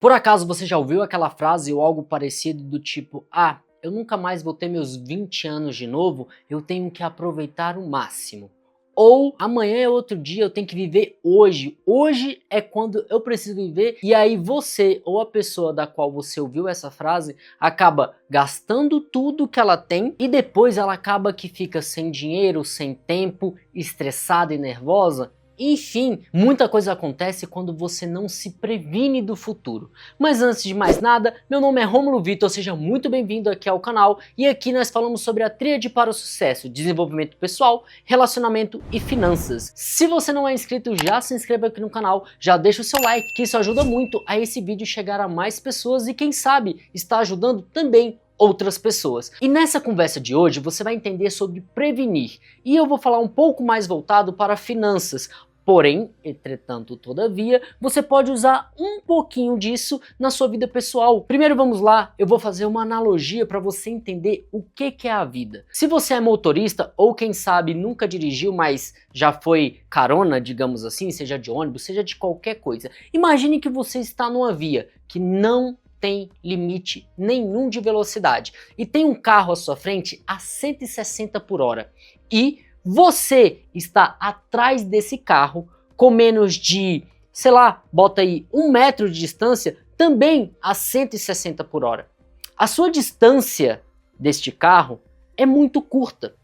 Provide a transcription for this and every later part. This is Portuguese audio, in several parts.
Por acaso você já ouviu aquela frase ou algo parecido do tipo: ah, eu nunca mais vou ter meus 20 anos de novo, eu tenho que aproveitar o máximo. Ou amanhã é outro dia, eu tenho que viver hoje. Hoje é quando eu preciso viver. E aí você ou a pessoa da qual você ouviu essa frase acaba gastando tudo que ela tem e depois ela acaba que fica sem dinheiro, sem tempo, estressada e nervosa. Enfim, muita coisa acontece quando você não se previne do futuro. Mas antes de mais nada, meu nome é Rômulo Vitor, seja muito bem-vindo aqui ao canal e aqui nós falamos sobre a tríade para o sucesso: desenvolvimento pessoal, relacionamento e finanças. Se você não é inscrito, já se inscreva aqui no canal, já deixa o seu like, que isso ajuda muito a esse vídeo chegar a mais pessoas e quem sabe está ajudando também outras pessoas. E nessa conversa de hoje você vai entender sobre prevenir e eu vou falar um pouco mais voltado para finanças. Porém, entretanto, todavia, você pode usar um pouquinho disso na sua vida pessoal. Primeiro vamos lá, eu vou fazer uma analogia para você entender o que é a vida. Se você é motorista ou quem sabe nunca dirigiu, mas já foi carona, digamos assim, seja de ônibus, seja de qualquer coisa. Imagine que você está numa via que não tem limite nenhum de velocidade e tem um carro à sua frente a 160 por hora e você está atrás desse carro com menos de, sei lá, bota aí 1 metro de distância, também a 160 por hora. A sua distância deste carro é muito curta.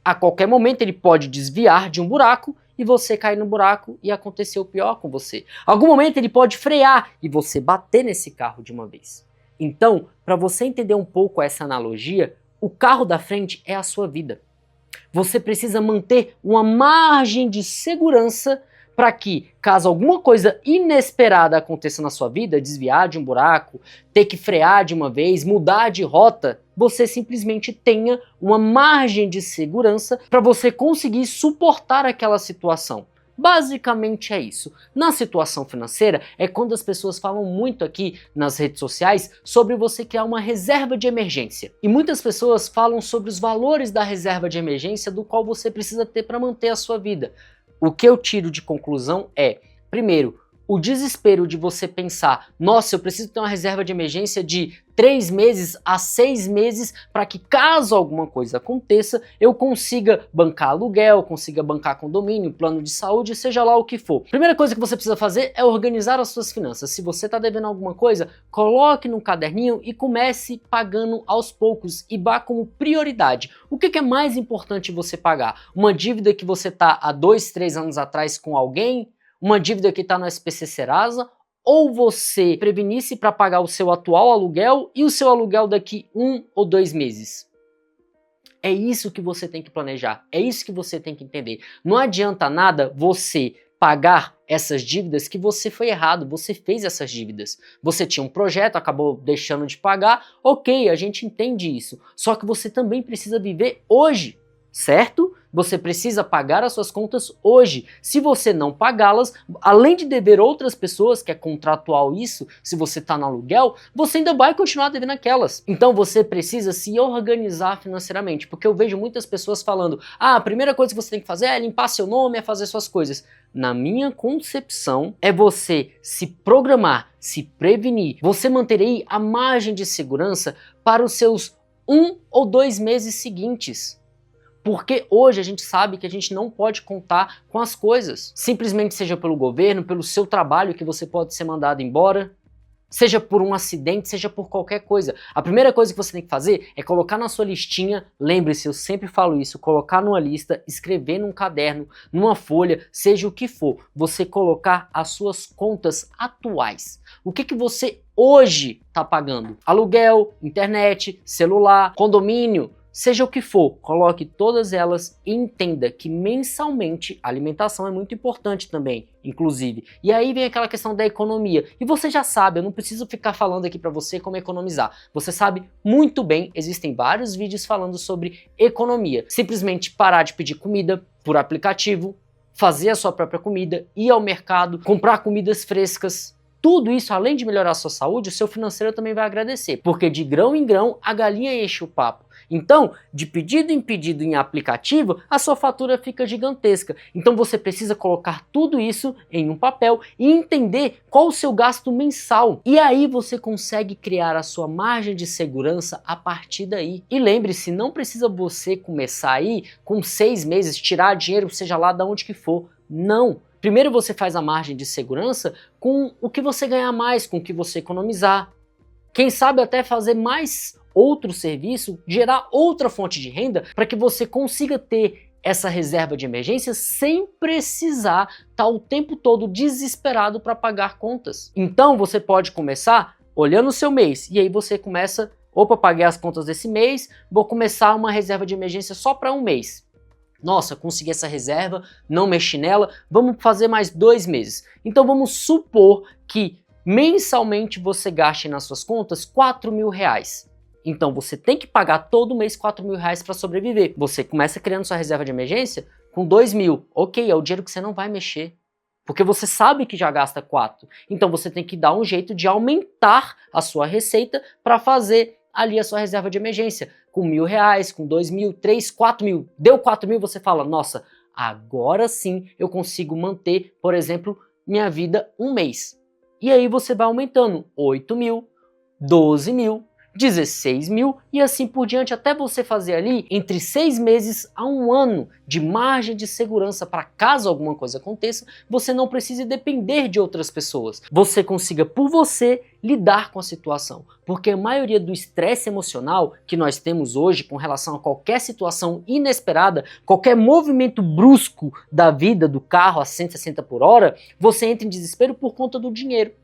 A qualquer momento ele pode desviar de um buraco e você cair no buraco e acontecer o pior com você. Algum momento ele pode frear e você bater nesse carro de uma vez. Então, para você entender um pouco essa analogia, o carro da frente é a sua vida. Você precisa manter uma margem de segurança para que, caso alguma coisa inesperada aconteça na sua vida, desviar de um buraco, ter que frear de uma vez, mudar de rota, você simplesmente tenha uma margem de segurança para você conseguir suportar aquela situação. Basicamente é isso. Na situação financeira é quando as pessoas falam muito aqui nas redes sociais sobre você criar uma reserva de emergência. E muitas pessoas falam sobre os valores da reserva de emergência do qual você precisa ter para manter a sua vida. O que eu tiro de conclusão é, primeiro, o desespero de você pensar: nossa, eu preciso ter uma reserva de emergência de 3 meses a 6 meses para que, caso alguma coisa aconteça, eu consiga bancar aluguel, consiga bancar condomínio, plano de saúde, seja lá o que for. Primeira coisa que você precisa fazer é organizar as suas finanças. Se você está devendo alguma coisa, coloque num caderninho e comece pagando aos poucos e vá como prioridade. O que é mais importante você pagar? Uma dívida que você está há 2, 3 anos atrás com alguém? Uma dívida que está no SPC Serasa, ou você prevenir-se para pagar o seu atual aluguel e o seu aluguel daqui 1 ou 2 meses. É isso que você tem que planejar, é isso que você tem que entender. Não adianta nada você pagar essas dívidas que você foi errado, você fez essas dívidas. Você tinha um projeto, acabou deixando de pagar, ok, a gente entende isso. Só que você também precisa viver hoje, certo? Você precisa pagar as suas contas hoje. Se você não pagá-las, além de dever outras pessoas, que é contratual isso, se você está no aluguel, você ainda vai continuar devendo aquelas. Então você precisa se organizar financeiramente, porque eu vejo muitas pessoas falando: ah, a primeira coisa que você tem que fazer é limpar seu nome, é fazer suas coisas. Na minha concepção, é você se programar, se prevenir, você manter aí a margem de segurança para os seus 1 ou 2 meses seguintes. Porque hoje a gente sabe que a gente não pode contar com as coisas. Simplesmente seja pelo governo, pelo seu trabalho que você pode ser mandado embora, seja por um acidente, seja por qualquer coisa. A primeira coisa que você tem que fazer é colocar na sua listinha, lembre-se, eu sempre falo isso, colocar numa lista, escrever num caderno, numa folha, seja o que for, você colocar as suas contas atuais. O que você hoje está pagando? Aluguel, internet, celular, condomínio, seja o que for, coloque todas elas e entenda que mensalmente a alimentação é muito importante também, inclusive. E aí vem aquela questão da economia. E você já sabe, eu não preciso ficar falando aqui para você como economizar. Você sabe muito bem, existem vários vídeos falando sobre economia. Simplesmente parar de pedir comida por aplicativo, fazer a sua própria comida, ir ao mercado, comprar comidas frescas. Tudo isso, além de melhorar a sua saúde, o seu financeiro também vai agradecer. Porque de grão em grão, a galinha enche o papo. Então, de pedido em pedido em aplicativo, a sua fatura fica gigantesca. Então você precisa colocar tudo isso em um papel e entender qual o seu gasto mensal. E aí você consegue criar a sua margem de segurança a partir daí. E lembre-se, não precisa você começar aí com 6 meses, tirar dinheiro, seja lá de onde que for. Não. Primeiro você faz a margem de segurança com o que você ganhar mais, com o que você economizar. Quem sabe até fazer mais outro serviço, gerar outra fonte de renda para que você consiga ter essa reserva de emergência sem precisar estar o tempo todo desesperado para pagar contas. Então você pode começar olhando o seu mês e aí você começa, opa, paguei as contas desse mês, vou começar uma reserva de emergência só para um mês. Nossa, consegui essa reserva, não mexi nela, vamos fazer mais 2 meses. Então vamos supor que mensalmente você gaste nas suas contas R$ 4.000. Então você tem que pagar todo mês R$ 4.000 para sobreviver. Você começa criando sua reserva de emergência com 2.000. Ok, é o dinheiro que você não vai mexer. Porque você sabe que já gasta 4. Então você tem que dar um jeito de aumentar a sua receita para fazer ali a sua reserva de emergência. Com R$ 1.000, com 2.000, 3, 4.000. Deu 4.000, você fala, nossa, agora sim eu consigo manter, por exemplo, minha vida um mês. E aí você vai aumentando 8.000, 12.000, 16.000 e assim por diante, até você fazer ali entre 6 meses a 1 ano de margem de segurança para caso alguma coisa aconteça, você não precise depender de outras pessoas. Você consiga por você lidar com a situação, porque a maioria do estresse emocional que nós temos hoje com relação a qualquer situação inesperada, qualquer movimento brusco da vida do carro a 160 por hora, você entra em desespero por conta do dinheiro.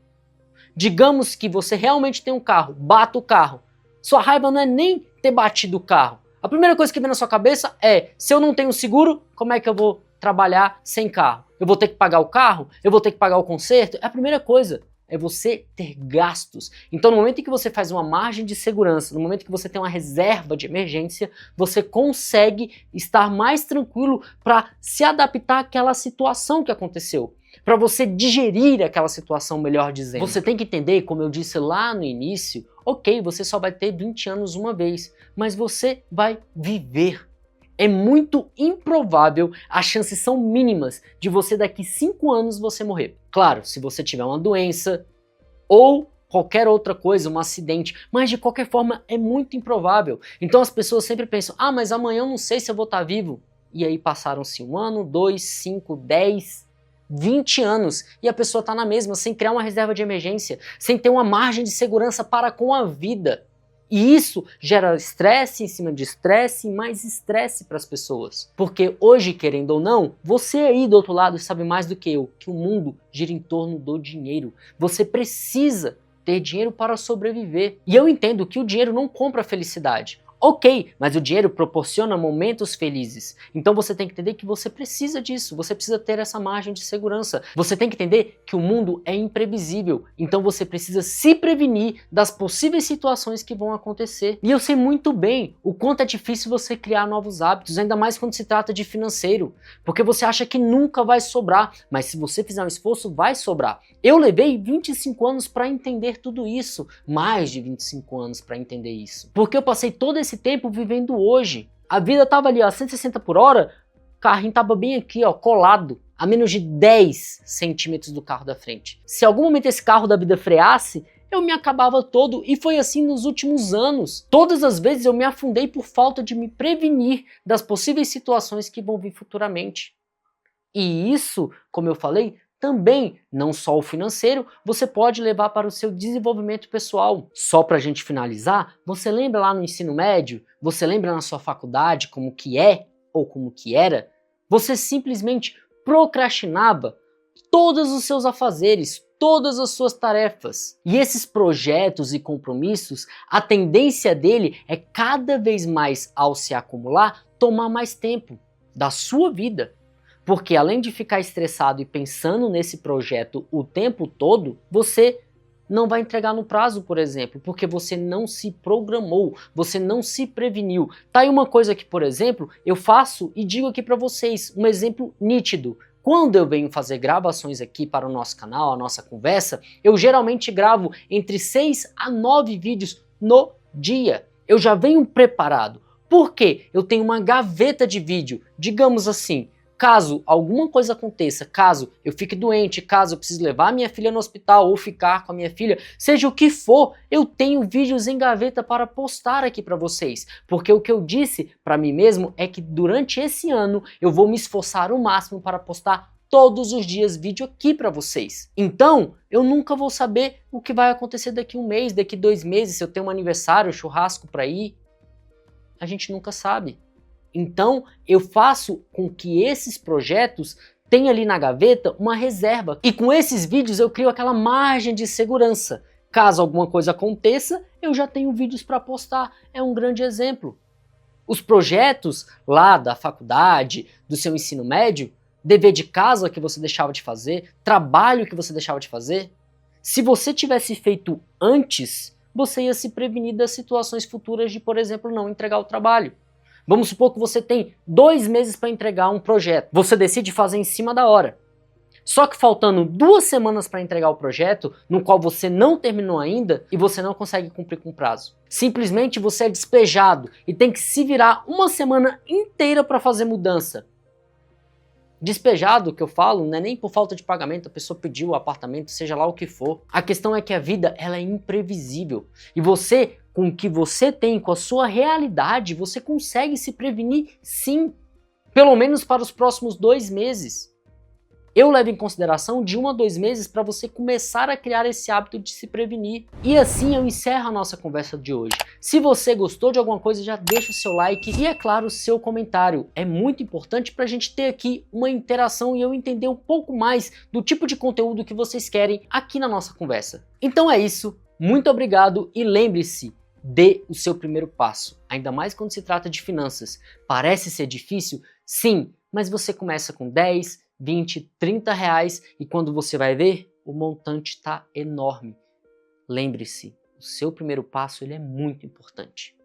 Digamos que você realmente tem um carro, bata o carro. Sua raiva não é nem ter batido o carro. A primeira coisa que vem na sua cabeça é, se eu não tenho seguro, como é que eu vou trabalhar sem carro? Eu vou ter que pagar o carro? Eu vou ter que pagar o conserto? É a primeira coisa. É você ter gastos. Então no momento em que você faz uma margem de segurança, no momento que você tem uma reserva de emergência, você consegue estar mais tranquilo para se adaptar àquela situação que aconteceu. Para você digerir aquela situação, melhor dizendo. Você tem que entender, como eu disse lá no início, ok, você só vai ter 20 anos uma vez, mas você vai viver. É muito improvável, as chances são mínimas de você daqui 5 anos você morrer. Claro, se você tiver uma doença ou qualquer outra coisa, um acidente, mas de qualquer forma é muito improvável. Então as pessoas sempre pensam, ah, mas amanhã eu não sei se eu vou estar vivo. E aí passaram-se 1 ano, 2, 5, 10, 20 anos e a pessoa está na mesma, sem criar uma reserva de emergência, sem ter uma margem de segurança para com a vida. E isso gera estresse em cima de estresse e mais estresse para as pessoas. Porque hoje, querendo ou não, você aí do outro lado sabe mais do que eu, que o mundo gira em torno do dinheiro. Você precisa ter dinheiro para sobreviver. E eu entendo que o dinheiro não compra felicidade. Ok, mas o dinheiro proporciona momentos felizes. Então você tem que entender que você precisa disso, você precisa ter essa margem de segurança. Você tem que entender que o mundo é imprevisível, então você precisa se prevenir das possíveis situações que vão acontecer. E eu sei muito bem o quanto é difícil você criar novos hábitos, ainda mais quando se trata de financeiro, porque você acha que nunca vai sobrar, mas se você fizer um esforço, vai sobrar. Eu levei 25 anos para entender tudo isso, mais de 25 anos para entender isso, porque eu passei todo esse tempo vivendo hoje. A vida tava ali, ó, a 160 por hora, o carrinho tava bem aqui, ó, colado, a menos de 10 centímetros do carro da frente. Se em algum momento esse carro da vida freasse, eu me acabava todo, e foi assim nos últimos anos. Todas as vezes eu me afundei por falta de me prevenir das possíveis situações que vão vir futuramente. E isso, como eu falei, também, não só o financeiro, você pode levar para o seu desenvolvimento pessoal. Só para a gente finalizar, você lembra lá no ensino médio? Você lembra na sua faculdade como que é ou como que era? Você simplesmente procrastinava todos os seus afazeres, todas as suas tarefas. E esses projetos e compromissos, a tendência dele é cada vez mais, ao se acumular, tomar mais tempo da sua vida. Porque além de ficar estressado e pensando nesse projeto o tempo todo, você não vai entregar no prazo, por exemplo, porque você não se programou, você não se preveniu. Tá aí uma coisa que, por exemplo, eu faço e digo aqui para vocês, um exemplo nítido. Quando eu venho fazer gravações aqui para o nosso canal, a nossa conversa, eu geralmente gravo entre 6 a 9 vídeos no dia. Eu já venho preparado. Por quê? Eu tenho uma gaveta de vídeo, digamos assim, caso alguma coisa aconteça, caso eu fique doente, caso eu precise levar minha filha no hospital ou ficar com a minha filha, seja o que for, eu tenho vídeos em gaveta para postar aqui para vocês. Porque o que eu disse para mim mesmo é que durante esse ano eu vou me esforçar o máximo para postar todos os dias vídeo aqui para vocês. Então, eu nunca vou saber o que vai acontecer daqui um mês, daqui 2 meses, se eu tenho um aniversário, churrasco para ir. A gente nunca sabe. Então, eu faço com que esses projetos tenham ali na gaveta uma reserva. E com esses vídeos eu crio aquela margem de segurança. Caso alguma coisa aconteça, eu já tenho vídeos para postar. É um grande exemplo. Os projetos lá da faculdade, do seu ensino médio, dever de casa que você deixava de fazer, trabalho que você deixava de fazer, se você tivesse feito antes, você ia se prevenir das situações futuras de, por exemplo, não entregar o trabalho. Vamos supor que você tem 2 meses para entregar um projeto. Você decide fazer em cima da hora. Só que faltando 2 semanas para entregar o projeto, no qual você não terminou ainda e você não consegue cumprir com o prazo. Simplesmente você é despejado e tem que se virar uma semana inteira para fazer mudança. Despejado, que eu falo, não é nem por falta de pagamento, a pessoa pediu o apartamento, seja lá o que for. A questão é que a vida, ela é imprevisível. E você, com o que você tem, com a sua realidade, você consegue se prevenir sim. Pelo menos para os próximos 2 meses. Eu levo em consideração de 1 a 2 meses para você começar a criar esse hábito de se prevenir. E assim eu encerro a nossa conversa de hoje. Se você gostou de alguma coisa, já deixa o seu like e, é claro, o seu comentário. É muito importante para a gente ter aqui uma interação e eu entender um pouco mais do tipo de conteúdo que vocês querem aqui na nossa conversa. Então é isso, muito obrigado e lembre-se, dê o seu primeiro passo. Ainda mais quando se trata de finanças. Parece ser difícil? Sim, mas você começa com 10, 20, 30 reais e quando você vai ver, o montante está enorme. Lembre-se, o seu primeiro passo ele é muito importante.